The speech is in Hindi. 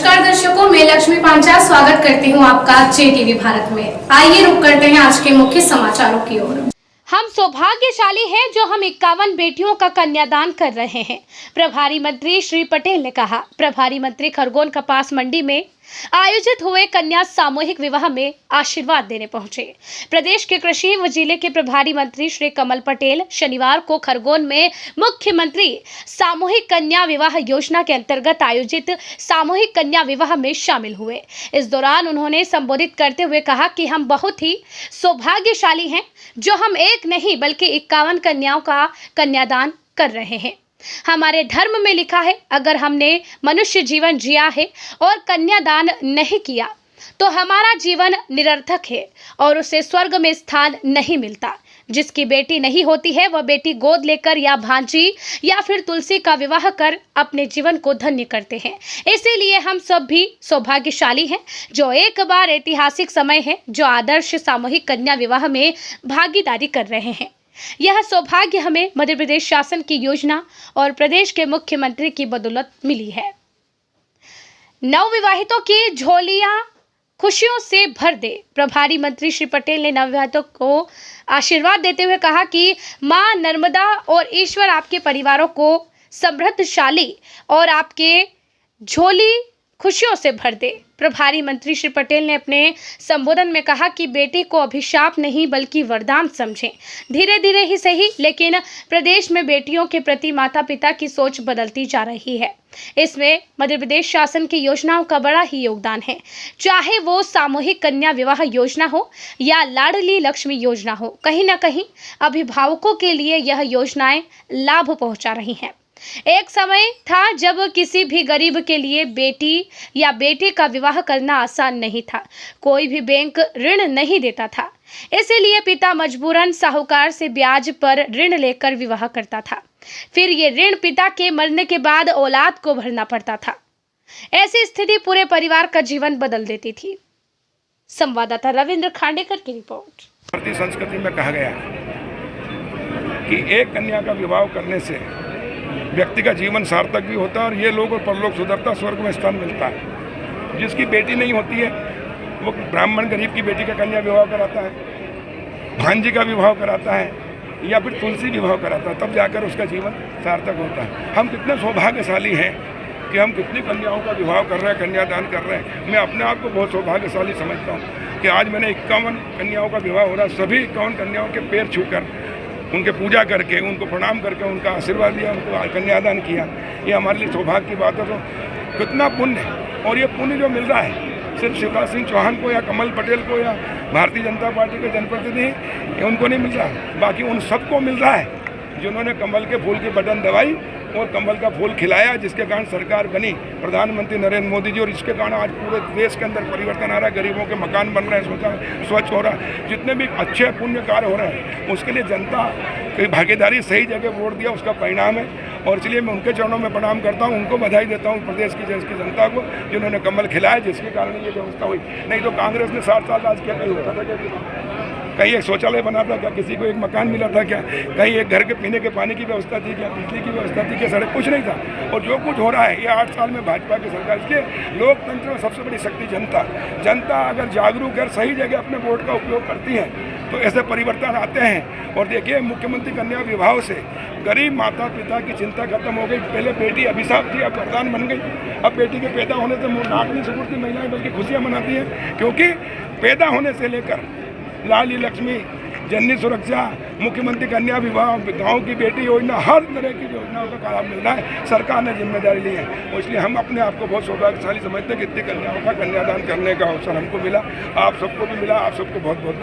नमस्कार दर्शकों, मैं लक्ष्मी पांचाल स्वागत करती हूं आपका JTV भारत में। आइए रुक करते हैं आज के मुख्य समाचारों की ओर। हम सौभाग्यशाली हैं जो हम 51 बेटियों का कन्यादान कर रहे हैं, प्रभारी मंत्री श्री पटेल ने कहा। प्रभारी मंत्री खरगोन कपास मंडी में आयोजित हुए कन्या सामूहिक विवाह में आशीर्वाद देने पहुंचे। प्रदेश के कृषि व जिले के प्रभारी मंत्री श्री कमल पटेल शनिवार को खरगोन में मुख्यमंत्री सामूहिक कन्या विवाह योजना के अंतर्गत आयोजित सामूहिक कन्या विवाह में शामिल हुए। इस दौरान उन्होंने संबोधित करते हुए कहा कि हम बहुत ही सौभाग्यशाली हैं जो हम एक नहीं बल्कि 51 कन्याओं का कन्यादान कर रहे हैं। हमारे धर्म में लिखा है, अगर हमने मनुष्य जीवन जिया है और कन्यादान नहीं किया तो हमारा जीवन निरर्थक है और उसे स्वर्ग में स्थान नहीं मिलता। जिसकी बेटी नहीं होती है वह बेटी गोद लेकर या भांजी या फिर तुलसी का विवाह कर अपने जीवन को धन्य करते हैं। इसीलिए हम सब भी सौभाग्यशाली हैं जो एक बार ऐतिहासिक समय है जो आदर्श सामूहिक कन्या विवाह में भागीदारी कर रहे हैं। यह सौभाग्य हमें मध्य प्रदेश शासन की योजना और प्रदेश के मुख्यमंत्री की बदौलत मिली है। नवविवाहितों की झोलियां खुशियों से भर दे। प्रभारी मंत्री श्री पटेल ने नवविवाहितों को आशीर्वाद देते हुए कहा कि मां नर्मदा और ईश्वर आपके परिवारों को समृद्धशाली और आपके झोली खुशियों से भर दे। प्रभारी मंत्री श्री पटेल ने अपने संबोधन में कहा कि बेटी को अभिशाप नहीं बल्कि वरदान समझें। धीरे धीरे ही सही, लेकिन प्रदेश में बेटियों के प्रति माता पिता की सोच बदलती जा रही है। इसमें मध्य प्रदेश शासन की योजनाओं का बड़ा ही योगदान है, चाहे वो सामूहिक कन्या विवाह योजना हो या लाडली लक्ष्मी योजना हो। कहीं ना कहीं अभिभावकों के लिए यह योजनाएं लाभ पहुंचा रही हैं। एक समय था जब किसी भी गरीब के लिए बेटी या बेटे का विवाह करना आसान नहीं था। कोई भी बैंक ऋण नहीं देता था, इसीलिए पिता मजबूरन साहूकार से ब्याज पर ऋण लेकर विवाह करता था। फिर ये ऋण पिता के मरने के बाद औलाद को भरना पड़ता था। ऐसी स्थिति पूरे परिवार का जीवन बदल देती थी। संवाददाता रविंद्र खांडेकर की रिपोर्ट। भारतीय संस्कृति में कहा गया कि एक कन्या का विवाह करने से व्यक्ति का जीवन सार्थक भी होता है और ये लोग और परलोक सुधरता, स्वर्ग में स्थान मिलता है। जिसकी बेटी नहीं होती है वो ब्राह्मण गरीब की बेटी का कन्या विवाह कराता है, भांजी का विवाह कराता है या फिर तुलसी विवाह कराता है, तब जाकर उसका जीवन सार्थक होता है। हम कितने सौभाग्यशाली हैं कि हम कितनी कन्याओं का विवाह कर रहे हैं, कन्यादान कर रहे हैं। मैं अपने आप को बहुत सौभाग्यशाली समझता हूँ कि आज मैंने 51 कन्याओं का विवाह हो रहा है। सभी 51 कन्याओं के पैर छूकर उनके पूजा करके, उनको प्रणाम करके, उनका आशीर्वाद लिया, उनको कन्यादान किया। ये हमारे लिए सौभाग्य की बात है। तो कितना पुण्य है, और ये पुण्य जो मिल रहा है सिर्फ शिवराज सिंह चौहान को या कमल पटेल को या भारतीय जनता पार्टी के जनप्रतिनिधि उनको नहीं मिल रहा, बाकी उन सबको मिल रहा है जिन्होंने कमल के फूल की बटन दबाई और कमल का फूल खिलाया, जिसके कारण सरकार बनी प्रधानमंत्री नरेंद्र मोदी जी, और इसके कारण आज पूरे देश के अंदर परिवर्तन आ रहा है। गरीबों के मकान बन रहे हैं, स्वच्छ हो रहा है, जितने भी अच्छे पुण्य कार्य हो रहे हैं उसके लिए जनता की भागीदारी, सही जगह वोट दिया उसका परिणाम है। और इसलिए मैं उनके चरणों में प्रणाम करता हूँ, उनको बधाई देता हूँ, प्रदेश की जनता को जिन्होंने कमल खिलाया, जिसके कारण ये व्यवस्था हुई। नहीं तो कांग्रेस ने 60 साल राज किया, कहीं होता था क्या? कहीं एक शौचालय बना था क्या? किसी को एक मकान मिला था क्या? कहीं एक घर के पीने के पानी की व्यवस्था थी क्या? बिजली की व्यवस्था थी क्या? सड़क कुछ नहीं था। और जो कुछ हो रहा है ये 8 साल में भाजपा की सरकार, इसलिए लोकतंत्र में सबसे बड़ी शक्ति जनता अगर जागरूक है, सही जगह अपने वोट का उपयोग करती है तो ऐसे परिवर्तन आते हैं। और देखिए, मुख्यमंत्री कन्या विवाह से गरीब माता पिता की चिंता खत्म हो गई। पहले बेटी अभिशाप थी, अब वरदान बन गई। अब बेटी के पैदा होने से नाक नहीं सिकुड़ती महिलाएं, बल्कि खुशियाँ मनाती हैं, क्योंकि पैदा होने से लेकर लाडली लक्ष्मी, जननी सुरक्षा, मुख्यमंत्री कन्या विवाह, गांव की बेटी योजना, हर तरह की योजनाओं का लाभ मिल रहा है। सरकार ने जिम्मेदारी ली है, और इसलिए हम अपने आप को बहुत सौभाग्यशाली समझते हैं कि इतनी कन्याओं का कन्यादान करने का अवसर हमको मिला, आप सबको भी मिला। आप सबको बहुत बहुत धन्यवाद।